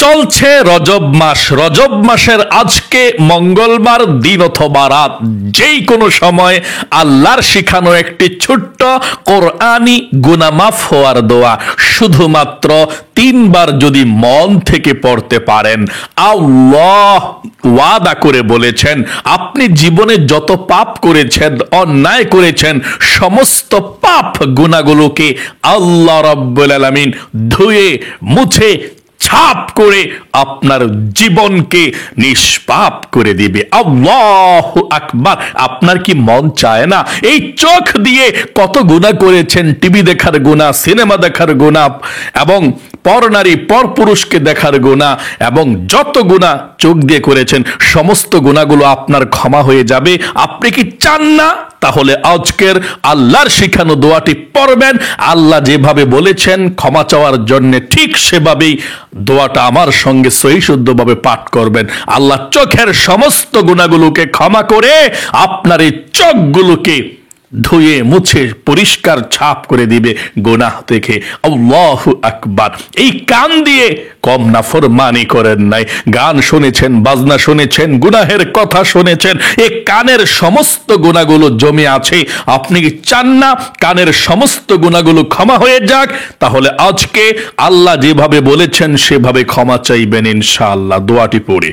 চলছে রজব মাস। রজব মাসের আজকে মঙ্গলবার দিন অথবা রাত যেই কোনো সময় আল্লাহর শিখানো একটি ছোট্ট কোরআনি গুনাহ মাফ হওয়ার দোয়া শুধুমাত্র 3 বার যদি মন থেকে পড়তে পারেন, আল্লাহ ওয়াদা করে বলেছেন আপনি জীবনে যত পাপ করেছেন, অন্যায় করেছেন, সমস্ত পাপ গুনাহগুলোকে আল্লাহ রাব্বুল আলামিন ধুয়ে মুছে ছাপ করে আপনার জীবনকে নিষ্পাপ করে দিবে। আল্লাহু আকবার। আপনার কি মন চায় না এই চোখ দিয়ে কত গুনাহ করেছেন, টিভি দেখার গুনাহ, সিনেমা দেখার গুনাহ এবং পরনারী পরপুরুষকে দেখার গুনাহ এবং যত গুনাহ চোখ দিয়ে করেছেন সমস্ত গুনাহগুলো আপনার ক্ষমা হয়ে যাবে? আপনি কি চান না? তাহলে আজকের আল্লাহর শিখানো দোয়াটি পড়বেন। আল্লাহ যেভাবে বলেছেন ক্ষমা চাওয়ার জন্য ঠিক সেভাবেই দোয়াটা আমার সঙ্গে সহি শুদ্ধভাবে পাঠ করবেন। আল্লাহ চোখের সমস্ত গুনাহগুলোকে ক্ষমা করে আপনার এই চোখগুলোকে ধুয়ে মুছে পরিষ্কার ছাপ করে দিবে গুনাহ থেকে। আল্লাহু আকবার। এই কান দিয়ে কম নাফরমানি করেন নাই, গান শুনেছেন, বাজনা শুনেছেন, গুনাহের কথা শুনেছেন, এই কানের সমস্ত গুনাহগুলো জমে আছে। আপনি কি চান না কানের সমস্ত গুনাহগুলো ক্ষমা হয়ে যাক? তাহলে আজকে আল্লাহ যেভাবে বলেছেন সেভাবে ক্ষমা চাইবেন ইনশাআল্লাহ। দোয়াটি পড়ে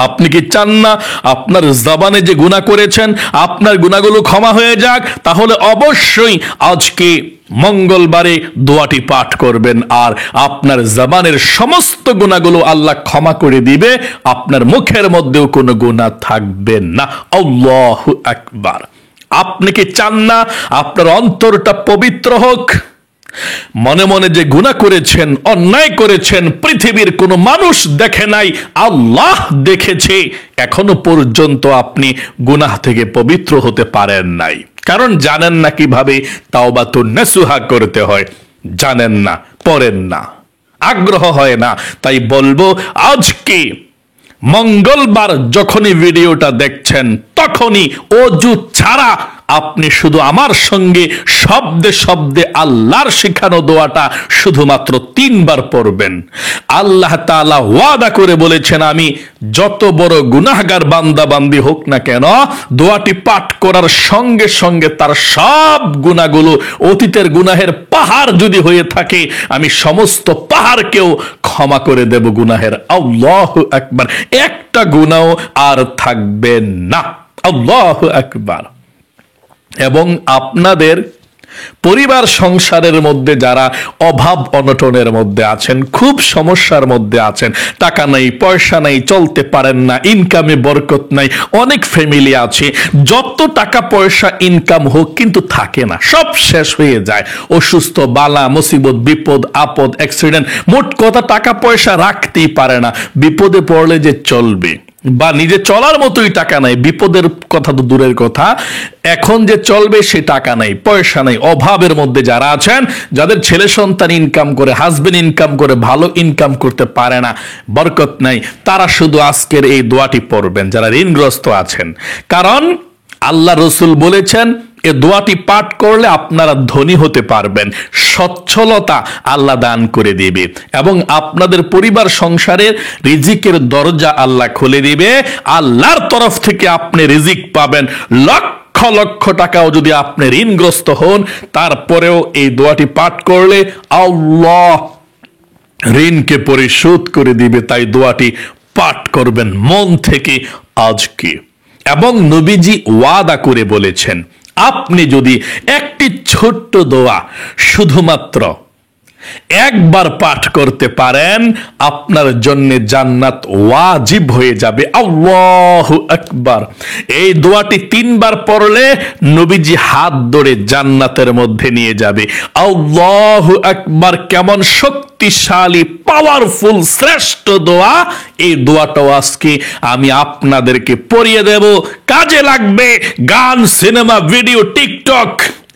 আপনি কি চান না আপনার জবানে যে গুনাহ করেছেন আপনার গুনাহগুলো ক্ষমা হয়ে যাক? তাহলে অবশ্যই আজকে মঙ্গলবারে দোয়াটি পাঠ করবেন আর আপনার জবানের সমস্ত গুনাহগুলো আল্লাহ ক্ষমা করে দিবে। আপনার মুখের মধ্যেও কোনো গুনাহ থাকবে না। আল্লাহু আকবার। আপনি কি চান না আপনার অন্তরটা পবিত্র হোক? মনে মনে যে গুনাহ করেছেন, অন্যায় করেছেন, পৃথিবীর কোনো মানুষ দেখে নাই, আল্লাহ দেখেছে, এখনো পর্যন্ত আপনি গুনাহ থেকে পবিত্র হতে পারেন নাই। কারণ জানেন না কিভাবে তাওবাতুন নাসুহা করতে হয়, জানেন না, পড়েন না, আগ্রহ হয় না। তাই বলবো আজকে মঙ্গলবার যখনই ভিডিওটা দেখছেন তখনই ওযু ছাড়া আপনি শুধু আমার সঙ্গে শব্দে শব্দে আল্লাহর শিখানো দোয়াটা শুধুমাত্র 3 বার পড়বেন। আল্লাহ তাআলা ওয়াদা করে বলেছেন আমি যত বড় গুনাহগার বান্দা বান্দি হোক না কেন, দোয়াটি পাঠ করার সঙ্গে সঙ্গে তার সব গুনাহগুলো, অতীতের গুনাহের পাহাড় যদি হয়ে থাকে আমি সমস্ত পাহাড়কেও ক্ষমা করে দেব গুনাহের। আল্লাহু আকবার। একটা গুনাহ আর থাকবে না। আল্লাহু আকবার। এবং আপনাদের পরিবার সংসারের মধ্যে যারা অভাব অনটনের মধ্যে আছেন, খুব সমস্যার মধ্যে আছেন, টাকা নাই, পয়সা নাই, চলতে পারেন না, ইনকামে বরকত নাই, অনেক ফ্যামিলি আছে যত টাকা পয়সা ইনকাম হোক কিন্তু থাকে না, সব শেষ হয়ে যায়। অসুস্থ, বালা মুসিবত, বিপদ আপদ, অ্যাক্সিডেন্ট, মোট কথা টাকা পয়সা রাখতেই পারে না। বিপদে পড়লে যে চলবে বা নিজে চলার মতোই টাকা নাই, বিপদের কথা তো দূরের কথা, এখন যে চলবে সে টাকা নাই, পয়সা নাই, অভাবের মধ্যে যারা আছেন, যাদের ছেলে সন্তান ইনকাম করে, হাজবেন্ড ইনকাম করে, ভালো ইনকাম করতে পারে না, বরকত নাই, তারা শুধু আজকের এই দোয়াটি পড়বেন যারা ঋণগ্রস্ত আছেন। কারণ আল্লাহ রসুল বলেছেন এ দোয়াটি পাঠ করলে আপনারা ধনী হতে পারবেন, সচ্ছলতা আল্লাহ দান করে দিবে এবং আপনাদের পরিবার সংসারের রিজিকের দরজা আল্লাহ খুলে দিবে। আল্লাহর তরফ থেকে আপনি রিজিক পাবেন। লক্ষ লক্ষ টাকাও যদি আপনি ঋণগ্রস্ত হন তারপরেও এই দোয়াটি পাঠ করলে আল্লাহ ঋণকে পরিশোধ করে দিবে। তাই দোয়াটি পাঠ করবেন মন থেকে আজকে। এবং নবীজি ওয়াদা করে বলেছেন আপনি যদি একটি ছোট্ট দোয়া শুধুমাত্র একবার পাঠ করতে পারেন আপনার জন্য জান্নাত ওয়াজিব হয়ে যাবে। আল্লাহু আকবার। এই দোয়াটি 3 বার পড়লে নবীজি হাত ধরে জান্নাতের মধ্যে নিয়ে যাবে। আল্লাহু আকবার। কেমন শক্তিশালী, পাওয়ারফুল, শ্রেষ্ঠ দোয়া! এই দোয়াটাও আজকে আমি আপনাদেরকে পড়িয়ে দেব, কাজে লাগবে। গান, সিনেমা, ভিডিও, টিকটক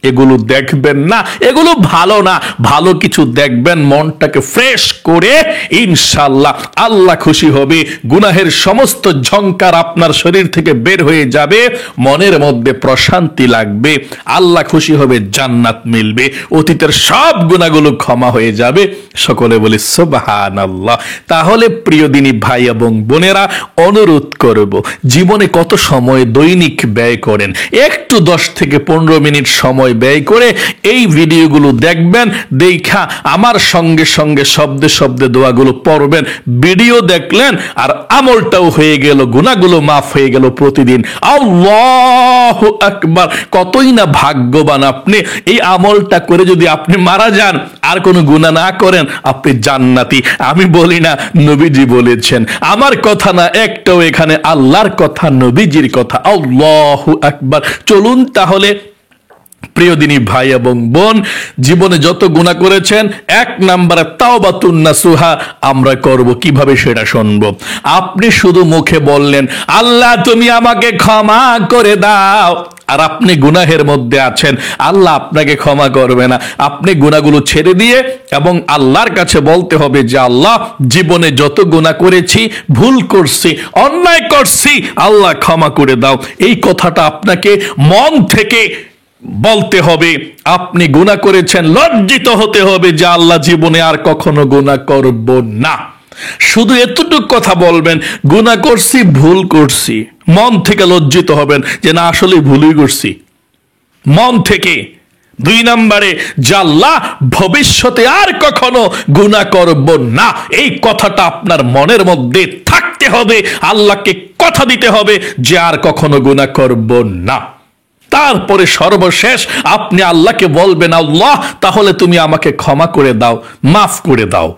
এগুলো দেখবেন না, এগুলো ভালো না। ভালো কিছু দেখবেন, মনটাকে ফ্রেশ করে, ইনশাআল্লাহ আল্লাহ খুশি হবে। গুনাহের সমস্ত ঝংকার আপনার শরীর থেকে বের হয়ে যাবে, মনের মধ্যে প্রশান্তি লাগবে, আল্লাহ খুশি হবে, জান্নাত মিলবে, অতীতের সব গুনাহগুলো ক্ষমা হয়ে যাবে। সকলে বলি সুবহানাল্লাহ। তাহলে প্রিয় দিনী ভাই এবং বোনেরা, অনুরোধ করব, জীবনে কত সময় দৈনিক ব্যয় করেন, একটু 10 থেকে 15 মিনিট সময় ব্যয় করে এই ভিডিওগুলো দেখবেন, দেখা আমার সঙ্গে সঙ্গে শব্দে শব্দে দোয়াগুলো পড়বেন। ভিডিও দেখলেন আর আমলটাও হয়ে গেল, গুনাহগুলো মাফ হয়ে গেল প্রতিদিন। আল্লাহু আকবার, কতই না ভাগ্যবান আপনি। এই আমলটা করে যদি আপনি মারা যান, আর কোনো গুনাহ না করেন, আপনি জান্নাতি। আমি বলি না, নবীজি বলেছেন, আমার কথা না একটাও, এখানে আল্লাহর কথা, নবীজির কথা। আল্লাহু আকবার। চলুন তাহলে প্রিয় দিনী ভাই এবং বোন, জীবনে যত গুনাহ করেছেন, 1 নম্বরে তাওবাতুন নাসুহা আমরা করব। কিভাবে সেটা শুনবো। আপনি শুধু মুখে বললেন, আল্লাহ তুমি আমাকে ক্ষমা করে দাও, আর আপনি গুনাহের মধ্যে আছেন, আল্লাহ আপনাকে ক্ষমা করবে না। আপনি গুনাহগুলো ছেড়ে দিয়ে এবং আল্লাহর কাছে বলতে হবে যে, আল্লাহ জীবনে যত গুনাহ করেছি, ভুল করছি, অন্যায় করছি, আল্লাহ ক্ষমা করে দাও। এই কথাটা আপনাকে মন থেকে বলতে হবে। আপনি গুনাহ করেছেন, লজ্জিত হতে হবে যে আল্লাহ জীবনে আর কখনো গুনাহ করব না। শুধু এতটুকু কথা বলবেন, গুনাহ করছি, ভুল করছি, মন থেকে লজ্জিত হবেন যে না, আসলে ভুলই করছি, মন থেকে। 2 নম্বরে, যে আল্লাহ ভবিষ্যতে আর কখনো গুনাহ করব না, এই কথাটা আপনার মনের মধ্যে থাকতে হবে। আল্লাহকে কথা দিতে হবে যে আর কখনো গুনাহ করব না। তারপরে সর্বশেষ আপনি আল্লাহকে বলবেন, আল্লাহ তাহলে তুমি আমাকে ক্ষমা করে দাও, মাফ করে দাও।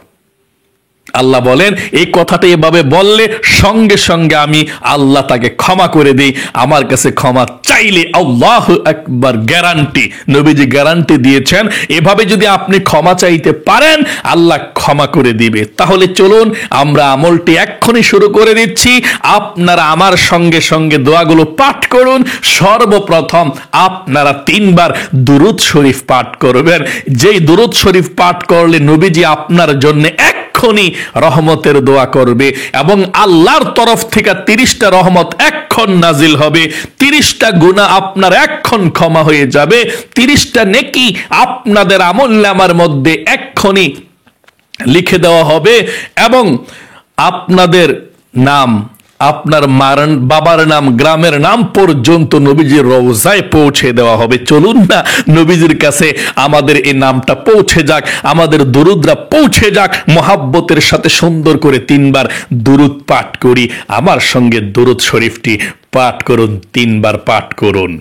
আল্লাহ বলেন, এই কথাটা এভাবে বললে সঙ্গে সঙ্গে আমি আল্লাহ তাকে ক্ষমা করে দিই। আমার কাছে ক্ষমা চাইলে, আল্লাহু আকবার, গ্যারান্টি, নবীজি গ্যারান্টি দিয়েছেন, এভাবে যদি আপনি ক্ষমা চাইতে পারেন, আল্লাহ ক্ষমা করে দিবে। তাহলে চলুন আমরা আমলটি এক্ষুনি শুরু করে দিচ্ছি। আপনারা আমার সঙ্গে সঙ্গে দোয়াগুলো পাঠ করুন। সর্বপ্রথম আপনারা 3 বার দুরূদ শরীফ পাঠ করবেন। যেই দুরূদ শরীফ পাঠ করলে নবীজি আপনার জন্য এক্ষুনি রহমতের দোয়া করবে এবং আল্লাহর তরফ থেকে 30টা রহমত এক্ষণ নাজিল হবে। 30টা গুনাহ আপনার এক্ষণ ক্ষমা হয়ে যাবে। 30টা নেকি আপনাদের আমলনামার মধ্যে এক্ষুনি লিখে দেওয়া হবে এবং আপনাদের নাম, আপনার বাবার নাম, গ্রামের নাম পর্যন্ত নবীজির রওজায় পৌঁছে দেওয়া হবে। চলুন না নবীজির কাছে আমাদের এই নামটা পৌঁছে যাক, আমাদের দুরুদরা পৌঁছে যাক। মহাব্বতের সাথে সুন্দর করে 3 বার দুরুদ পাঠ করি। আমার সঙ্গে দুরুদ শরীফটি পাঠ করুন, 3 বার পাঠ করুন।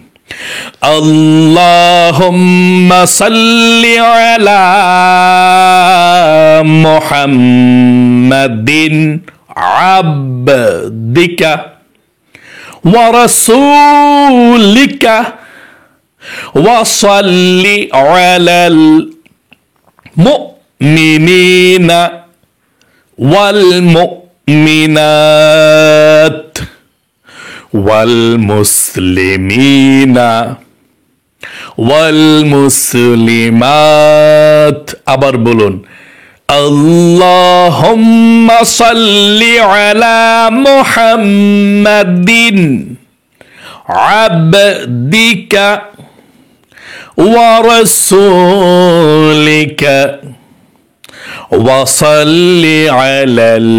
আল্লাহুম্মা সাল্লি আলা মুহাম্মাদিন আবদিকা ওয়া রাসূলিকা ওয়া সাল্লি আলাল মুমিনিনা ওয়াল মুমিনাত ওয়াল মুসলিমিনা ওয়াল মুসলিমাত। আবার বলুন, আল্লাহুম্মা সাল্লি আলা মুহাম্মাদিন আবদিকা ওয়া রাসূলিকা ওয়া সাল্লি আলাল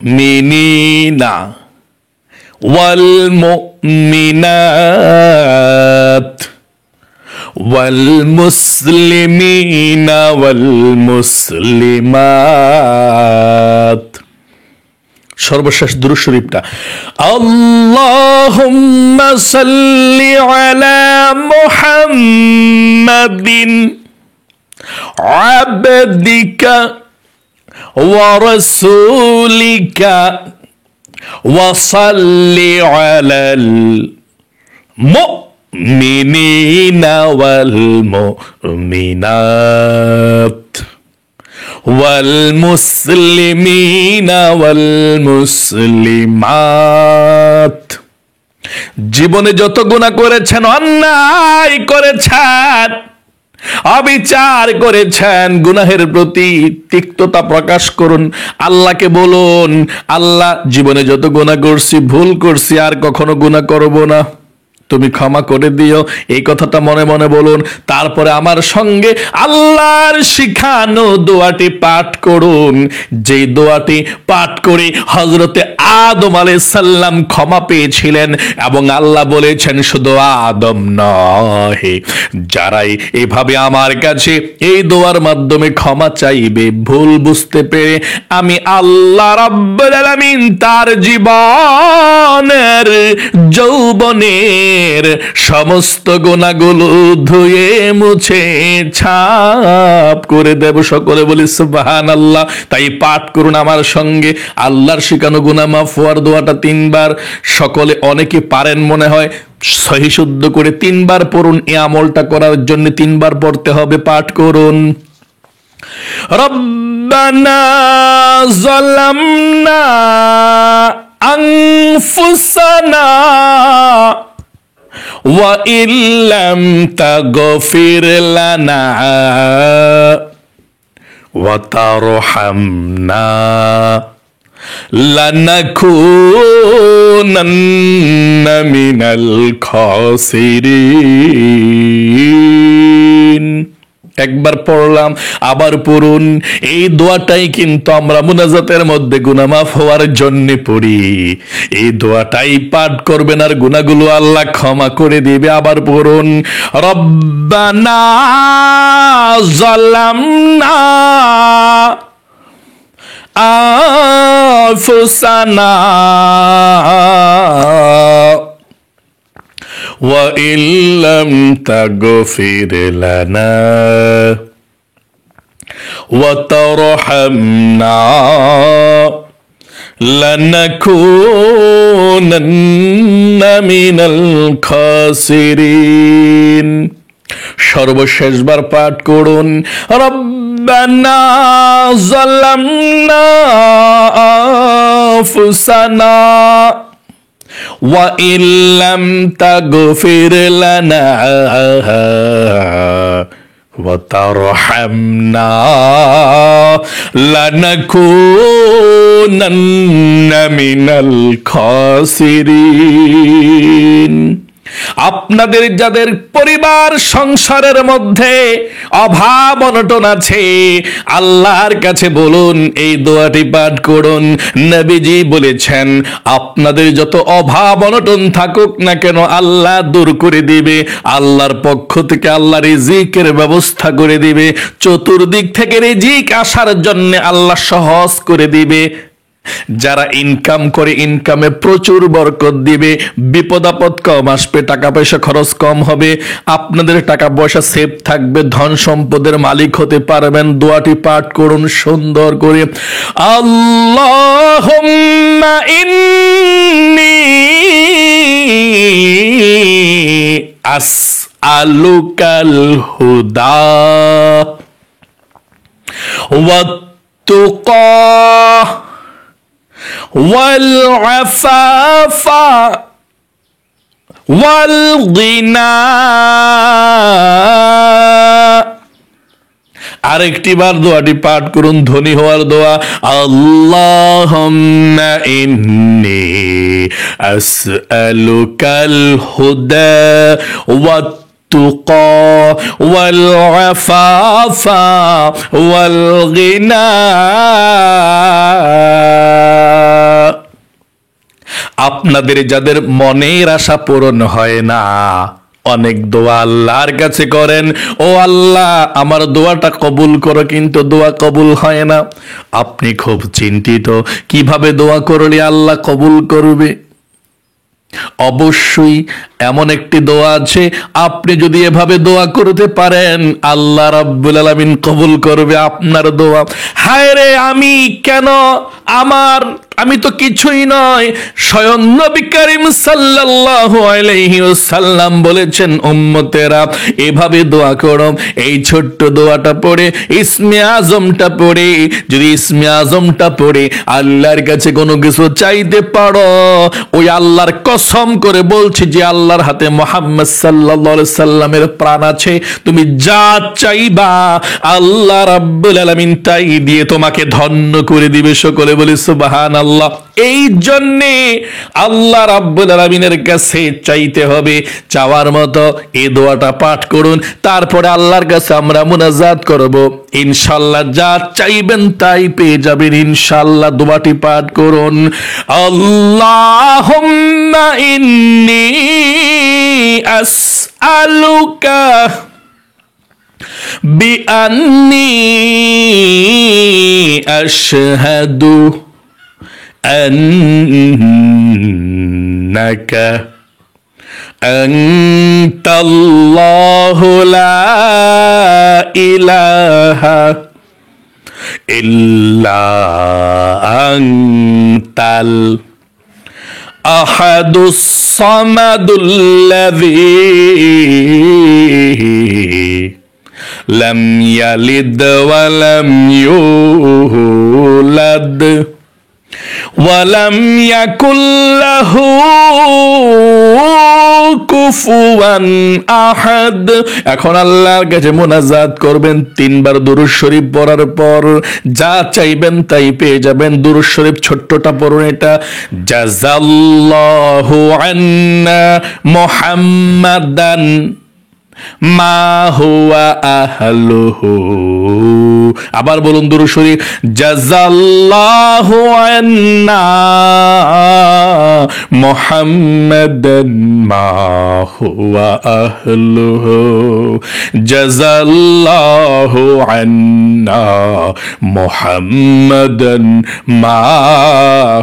মুমিনিনা ওয়াল মুমিনাত ওয়াল মুসলিমিনা ওয়াল মুসলিমাত। সর্বশেষ দুরূদ শরীফটা, আল্লাহুম্মা সাল্লি আলা মুহাম্মাদিন আবদিকা ওয়া রাসূলিকা ওয়া সাল্লি আলাল মুমিনিনা ওয়াল মুমিনাত ওয়াল মুসলিমিনা ওয়াল মুসলিমাত। জীবনে যত গুনাহ করেছেন, অন্যায় করেছেন, অবিচার করেছেন, গুনাহের প্রতি তিক্ততা প্রকাশ করুন, আল্লাহকে বলুন, আল্লাহ জীবনে যত গুনাহ করছি, ভুল করছি, আর কখনো গুনাহ করব না, তুমি ক্ষমা করে দিও। এই কথাটা মনে মনে বলুন। তারপরে আমার সঙ্গে আল্লাহর শিখানো দোয়াটি পাঠ করুন, যেই দোয়াটি পাঠ করে হযরতে আদম আলাইহিস সালাম ক্ষমা পেয়েছিলেন, এবং আল্লাহ বলেছেন শুধু আদম নয়, যারাই এভাবে আমার কাছে এই দোয়ার মাধ্যমে ক্ষমা চাইবে ভুল বুঝতে পেরে, আমি আল্লাহ রাব্বুল আলামিন তার জীবনের যৌবনের সমস্ত গুনাহগুলো ধুয়ে মুছে ছাপ করে দেব। সকলে বলি সুবহানাল্লাহ। তাই পাঠ করুন আমার সঙ্গে আল্লাহর শিখানো গুনাহ মাফ হওয়ার দোয়াটা 3 বার। সকলে অনেকে পারেন মনে হয়, সহি শুদ্ধ করে 3 বার পড়ুন। এই আমলটা করার জন্য 3 বার পড়তে হবে। পাঠ করুন। রব্বানা যালামনা আনফুসানা ওয়া ইল্লাম তাগফির লানা ওয়া তারহামনা লানাকুনান্না মিনাল খাসিরিন। একবার পড়লাম, আবার পড়ুন। এই দোয়াটাই কিন্তু আমরা মুনাজাতের মধ্যে গুনাহ মাফ হওয়ার জন্য পড়ি। এই দোয়াটাই পাঠ করবেন আর গুনাহগুলো আল্লাহ ক্ষমা করে দিবে। আবার পড়ুন, রব্বানা যালামনা আনফুসানা ওয়া ইল্লাম তাগফির লানা ওয়া তারহামনা লানাকুনান্না মিনাল খাসিরিন। সর্বশেষবার পাঠ করুন, রব্বানা যালামনা আনফুসানা ওয়া ইল্লাম তাগফির লানা ওয়া তারহামনা লানাকুনান্না মিনাল খাসিরিন। আপনাদের যাদের পরিবার সংসারের মধ্যে অভাব অনটন আছে, আল্লাহর কাছে বলুন, এই দোয়াটি পাঠ করুন। নবীজি বলেছেন, আপনাদের যত অভাব অনটন থাকুক না কেন আল্লাহ দূর করে দিবে। আল্লাহর পক্ষ থেকে আল্লাহ রিজিকের ব্যবস্থা করে দিবে। চতুর্দিক থেকে রিজিক আসার জন্য আল্লাহ সহজ করে দিবে। যারা ইনকাম করে ইনকামে প্রচুর বরকত দিবে। বিপদ আপদ কম আসবে, টাকা পয়সা খরচ কম হবে, আপনাদের টাকা পয়সা সেফ থাকবে, ধন সম্পদের মালিক হতে পারবেন। দোয়াটি পাঠ করুন সুন্দর করে। আল্লাহুম্মা ইন্নী আসআলুকাল হুদা ওয়াত তুকা والعفاف والغنى। আরেকটি বার দোয়াটি পাঠ করুন, ধনী হওয়ার দোয়া। আল্লাহুম্মা ইন্নী আসআলুকাল হুদা ওয়াত তুকা ওয়াল আফাফা ওয়াল গিনা। আপনাদের যাদের মনের আশা পূরণ হয় না, অনেক দোয়া আল্লাহর কাছে করেন, ও আল্লাহ আমার দোয়াটা কবুল করো, কিন্তু দোয়া কবুল হয় না। আপনি খুব চিন্তিত, কিভাবে দোয়া করলে আল্লাহ কবুল করবে। অবশ্যই এমন একটি দোয়া আছে, আপনি যদি এভাবে দোয়া করতে পারেন আল্লাহ রাব্বুল আলামিন কবুল করবে আপনার দোয়া। হায় রে, আমি কেন আমার আমি তো কিছুই নয়। স্বয়ং নবী করিম সাল্লাল্লাহু আলাইহি ওয়াসাল্লাম বলেছেন, উম্মতেরা এভাবে দোয়া করো। এই ছোট্ট দোয়াটা পড়ে, ইসমে আজমটা পড়ে, যদি ইসমে আজমটা পড়ে আল্লাহর কাছে কোনো কিছু চাইতে পারো, ওই আল্লাহর কসম করে বলছি যে আল্লাহর হাতে মুহাম্মদ সাল্লাল্লাহু আলাইহি সাল্লামের প্রাণ আছে, তুমি যা চাইবা আল্লাহ রাব্বুল আলামিন তাই দিয়ে তোমাকে ধন্য করে দিবে। সকলে বলি সুবহানাল্লাহ। এই জন্যে আল্লাহ রাব্বুল আলামিনের কাছে চাইতে হবে, চাওয়ার মতো এই দোয়াটা পাঠ করুন। তারপরে আল্লাহর কাছে আমরা মুনাজাত করব, ইনশাআল্লাহ যা চাইবেন তাই পেয়ে যাবেন ইনশাআল্লাহ। দোয়াটি পাঠ করুন, আল্লাহুম্মা ইন্নী আসআলুকা বিআন্নী আশহাদু আন্নাকা আনতাল্লাহু লা ইলাহা ইল্লা আনতাল আহাদুস সামাদুল্লাযী লাম ইয়ালিদ ওয়া লাম ইউলাদ ওয়া লাম ইয়াকুল লাহু কুফুয়ান আহাদ। এখন আল্লাহর কাছে মুনাজাত করবেন, 3 বার দুরূদ শরীফ পড়ার পর যা চাইবেন তাই পেয়ে যাবেন। দুরূদ শরীফ ছোট্টটা পড়ুন, এটা জাযাল্লাহু আন্না মুহাম্মাদান মা হুয়া আহলুহু। আবার বলুন দুরূদ শরীফ, জাযাল্লাহু আন্না মুহাম্মাদান মা হুয়া আহলুহু, জাযাল্লাহু আন্না মুহাম্মাদান মা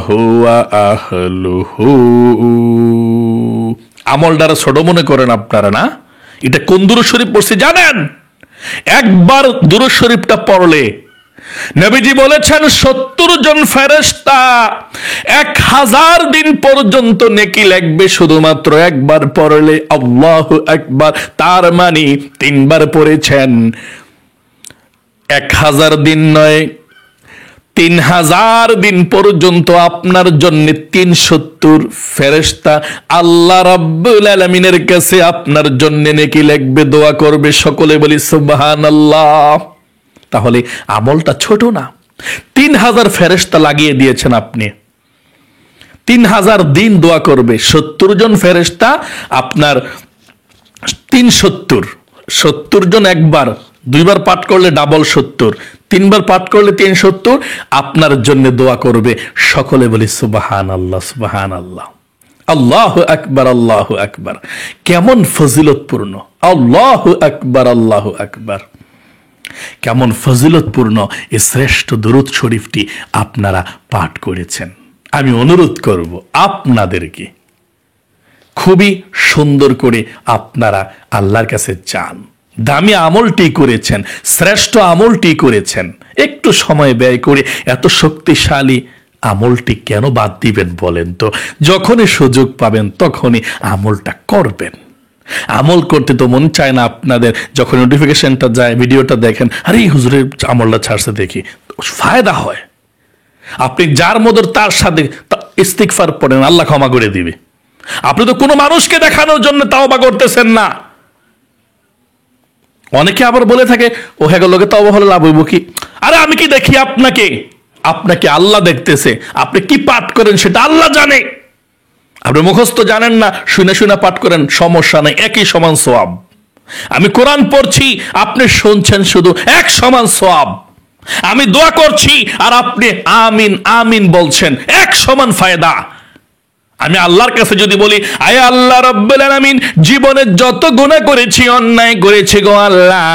হুয়া আহলুহু। আমলটারে ছোট মনে করেন আপনারা না? এটা কোন দুরূদ শরীফ পড়ছি জানেন? একবার দুরূদ শরীফটা পড়লে নবীজি বলেছেন 70 জন ফেরেশতা 1000 দিন পর্যন্ত নেকি লিখবে শুধুমাত্র একবার পড়লে। আল্লাহু আকবার। তার মানে 3 বার পড়েছেন, 1000 দিন নয়, 3000 দিন পর্যন্ত আপনার জন্য 370 ফেরেশতা আল্লাহ রাব্বুল আলামিনের কাছে আপনার জন্য নেকি লিখবে, দোয়া করবে। সকলে বলি সুবহানাল্লাহ। তাহলে আমলটা ছোট না। 3000 ফেরেশতা লাগিয়ে দিয়েছেন আপনি, 3000 দিন দোয়া করবে। 70 জন ফেরেশতা আপনার 370 জন একবার, 2 বার পাঠ করলে ডাবল 70, 3 বার পাঠ করলে 370 আপনার জন্য দোয়া করবে। সকলে বলি সুবহানাল্লাহ সুবহানাল্লাহ। আল্লাহু আকবার আল্লাহু আকবার। কেমন ফজিলতপূর্ণ! আল্লাহু আকবার আল্লাহু আকবার। কেমন ফজিলতপূর্ণ এই শ্রেষ্ঠ দুরূদ শরীফটি আপনারা পাঠ করেছেন। আমি অনুরোধ করব আপনাদেরকে, খুবই সুন্দর করে আপনারা আল্লাহর কাছে চান। দামি আমলটি করেছেন, শ্রেষ্ঠ আমলটি করেছেন, একটু সময় ব্যয় করে এত শক্তিশালী আমলটি কেন বাদ দিবেন বলেন তো? যখনই সুযোগ পাবেন তখনই আমলটা করবেন। আমল করতে তো মন চায় না আপনাদের, যখন নোটিফিকেশনটা যায় ভিডিওটা দেখেন, আরে এই হুজুরের আমলটা ছাড়ছে দেখি, ফায়দা হয়। আপনি যার মদর তার সাথে ইস্তিগফার পড়েন, আল্লাহ ক্ষমা করে দিবে। আপনি তো কোনো মানুষকে দেখানোর জন্য তাওবা করতেছেন না। অনেকে আবার বলে থাকে, ও হ্যাঁ লোকে তাওবা হলে লাভ হইব কি? আরে আমি কি দেখি আপনাকে? আপনাকে আল্লাহ দেখতেছে। আপনি কি পাঠ করেন সেটা আল্লাহ জানে। আপনি মুখস্থ জানেন না, শুনে শুনে পাঠ করেন, সমস্যা নেই, একই সমান সওয়াব। আমি কোরআন পড়ছি, আপনি শুনছেন, শুধু এক সমান সওয়াব। আমি দোয়া করছি আর আপনি আমিন আমিন বলছেন, এক সমান ফায়দা। আমি আল্লাহর কাছে যদি বলি, আয় আল্লাহ রাব্বুল আলামিন, জীবনে যত গুনাহ করেছি, অন্যায় করেছি গো আল্লাহ,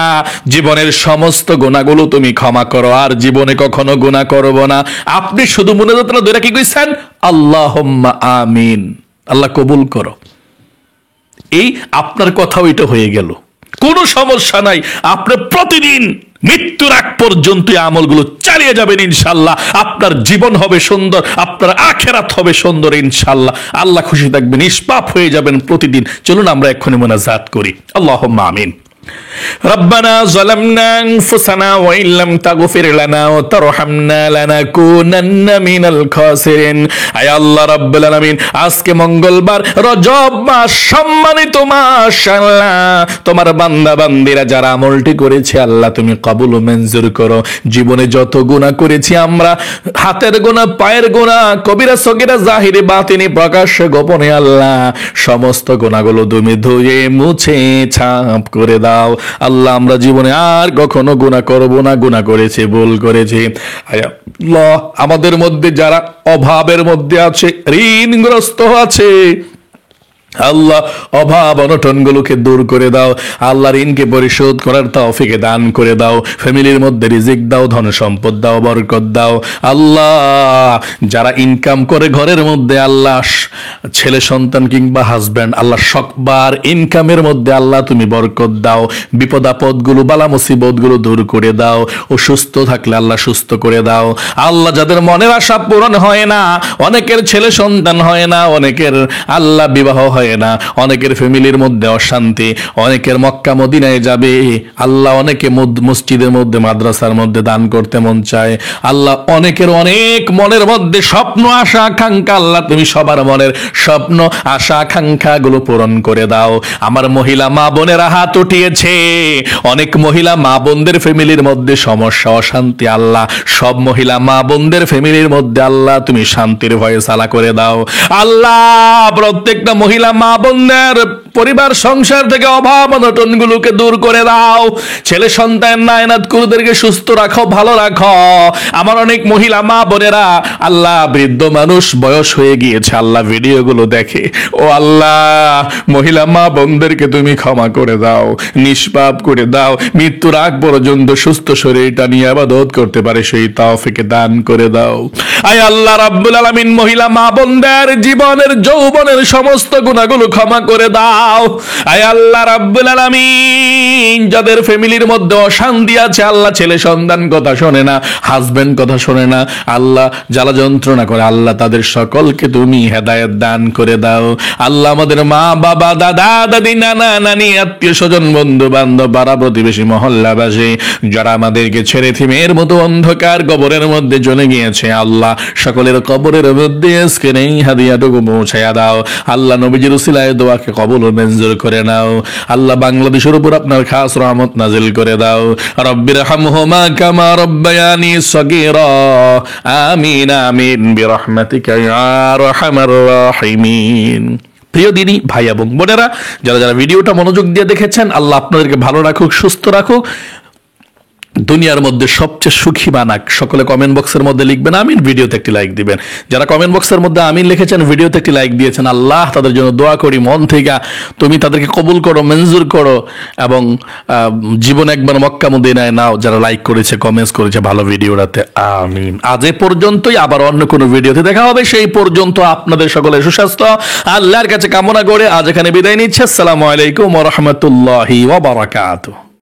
জীবনের সমস্ত গুনাহগুলো তুমি ক্ষমা করো, আর জীবনে কখনো গুনাহ করব না। আপনি শুধু মুনাজাতটা ধরে কি কইছেন? আল্লাহুম্মা আমিন, আল্লাহ কবুল করো। এই আপনার কথা ওইটা হয়ে গেল, কোনো সমস্যা নাই। আপনি প্রতিদিন মৃত্যুর আগ পর্যন্ত এই আমলগুলো চালিয়ে যাবেন ইনশাআল্লাহ। আপনার জীবন হবে সুন্দর, আপনার আখিরাত হবে সুন্দর ইনশাআল্লাহ। আল্লাহ খুশি থাকবেন, নিষ্পাপ হয়ে যাবেন প্রতিদিন। চলুন আমরা এক্ষুনি মোনাজাত করি। আল্লাহুম্মা আমিন। ربنا ظلمنا أنفسنا وإن لم تغفر لنا وترحمنا لنكونن من الخاسرين। আয় আল্লাহ রাব্বুল আলামিন, আজকে মঙ্গলবার, রজব মাস, সম্মানিত মাস। আল্লাহ তোমার বান্দা বান্দিরা যারা আমলটি করেছে আল্লাহ তুমি কবুল ও মঞ্জুর করো। জীবনে যত গুনাহ করেছি আমরা, হাতের গুনাহ, পায়ের গুনাহ, কবিরা সগীরা, জাহিরি বাতিনি, প্রকাশ্যে গোপনে, আল্লাহ সমস্ত গুনাহগুলো তুমি ধুয়ে মুছে ছাপ করে দাও। আল্লাহ আমরা জীবনে আর কখনো গুনাহ করব না, গুনাহ করেছি, ভুল করেছি। আল্লাহ আমাদের মধ্যে যারা অভাবের মধ্যে আছে, ঋণগ্রস্ত আছে, আল্লাহ অভাব অনটন গুলোকে দূর করে দাও। আল্লাহ ঋণকে পরিশোধ করার তৌফিক দান করে দাও। ফ্যামিলির মধ্যে রিজিক দাও, ধন সম্পদ দাও, বরকত দাও। আল্লাহ যারা ইনকাম করে ঘরের মধ্যে, আল্লাহ ছেলে সন্তান কিংবা হাজব্যান্ড, আল্লাহ সকবার ইনকামের মধ্যে আল্লাহ তুমি বরকত দাও। বিপদ আপদ গুলো, বালা মুসিবত গুলো দূর করে দাও। অসুস্থ থাকলে আল্লাহ সুস্থ করে দাও। আল্লাহ যাদের মনের আশা পূরণ হয় না, অনেকের ছেলে সন্তান হয় না, অনেকের আল্লাহ বিবাহ হয় না, অনেকের ফ্যামিলির মধ্যে অশান্তি, অনেকের মক্কা মদিনায় যাবে, আল্লাহ অনেকে মসজিদের মধ্যে, মাদ্রাসার মধ্যে দান করতে মন চায়। আল্লাহ অনেকের অনেক মনের মধ্যে স্বপ্ন, আশা, আকাঙ্ক্ষা, আল্লাহ তুমি সবার মনের স্বপ্ন, আশা, আকাঙ্ক্ষা গুলো পূরণ করে দাও। আমার মহিলা মা বোনেরা হাত উঠিয়েছে, অনেক মহিলা মা বোনদের ফ্যামিলির মধ্যে সমস্যা, অশান্তি, আল্লাহ সব মহিলা মা বোনদের ফ্যামিলির মধ্যে আল্লাহ তুমি শান্তির ফয়সালা করে দাও। আল্লাহ প্রত্যেকটা মহিলা মা বোনদের পরিবার সংসার থেকে অভাব অনটন গুলোকে দূর করে দাও। ছেলে সন্তান নায়নাত কুরুদেরকে সুস্থ রাখো, ভালো রাখো। আমার অনেক মহিলা মা বোনেরা, আল্লাহ বৃদ্ধ মানুষ, বয়স হয়ে গিয়েছে, আল্লাহ ভিডিও গুলো দেখে, ও আল্লাহ মহিলা মা বোনদেরকে তুমি ক্ষমা করে দাও, নিষ্পাপ করে দাও, মৃত্যুর আগ পর্যন্ত সুস্থ শরীরটা নিয়ে ইবাদত করতে পারে সেই তৌফিক দান করে দাও। আয় আল্লাহ রাব্বুল আলামিন, মহিলা মা বোনদের জীবনের যৌবনের সমস্ত গুনাহগুলো ক্ষমা করে দাও। আয় আল্লাহ রাব্বুল আলামিন, যাদের ফ্যামিলির মধ্যে অশান্তি আছে, আল্লাহ ছেলে সন্তান কথা শোনে না, হাজবেন্ড কথা শোনে না, আল্লাহ জ্বালা যন্ত্রণা করে, আল্লাহ তাদের সকলকে তুমি হেদায়েত দান করে দাও। আল্লাহ আমাদের মা বাবা, দাদা দাদি, নানা নানি, আত্মীয় স্বজন, বন্ধু বান্ধব, পাড়া প্রতিবেশী, মহল্লাবাসী যারা আমাদেরকে ছেড়ে থিমের মতো অন্ধকার কবরের মধ্যে চলে গিয়েছে, আল্লাহ সকলের কবরের মধ্যে আজকে নেই হাদিয়াটুকু পৌঁছায়া দাও। আল্লাহ নবীজির উসিলায় দোয়াকে কবুল ও মঞ্জুর করে নাও। আল্লাহ বাংলাদেশের উপর আপনার খাস রহমত নাজিল করে দাও। রব্বির হামহুমা কামা রব্বায়ানি সগীরা। আমিন আমিন বিরহমাতিকা ইয়া আরহামার রাহিমিন। প্রিয় দিনী ভাই এবং বোনেরা, যারা যারা ভিডিওটা মনোযোগ দিয়ে দেখেছেন, আল্লাহ আপনাদেরকে ভালো রাখুক, সুস্থ রাখুক, দুনিয়ার মধ্যে সবচেয়ে সুখী বানাক। সকলে কমেন্ট বক্সের মধ্যে লিখবেন আমিন, ভিডিওতে একটি লাইক দিবেন। যারা কমেন্ট বক্সের মধ্যে আমিন লিখেছেন, ভিডিওতে একটি লাইক দিয়েছেন, আল্লাহ তাদের জন্য দোয়া করি মন থেকে, তুমি তাদেরকে কবুল করো, মঞ্জুর করো, এবং জীবন একবার মক্কা মদিনায় নাও। যারা লাইক করেছে, কমেন্টস করেছে ভালো ভিডিওটাতে, আমিন। আজ এ পর্যন্তই, আবার অন্য কোনো ভিডিওতে দেখা হবে। সেই পর্যন্ত আপনাদের সকলের সুস্বাস্থ্য আল্লাহর কাছে কামনা করে আজ এখানে বিদায় নিচ্ছে। আসসালামু আলাইকুম ওয়া রাহমাতুল্লাহি ওয়া বারাকাতুহু।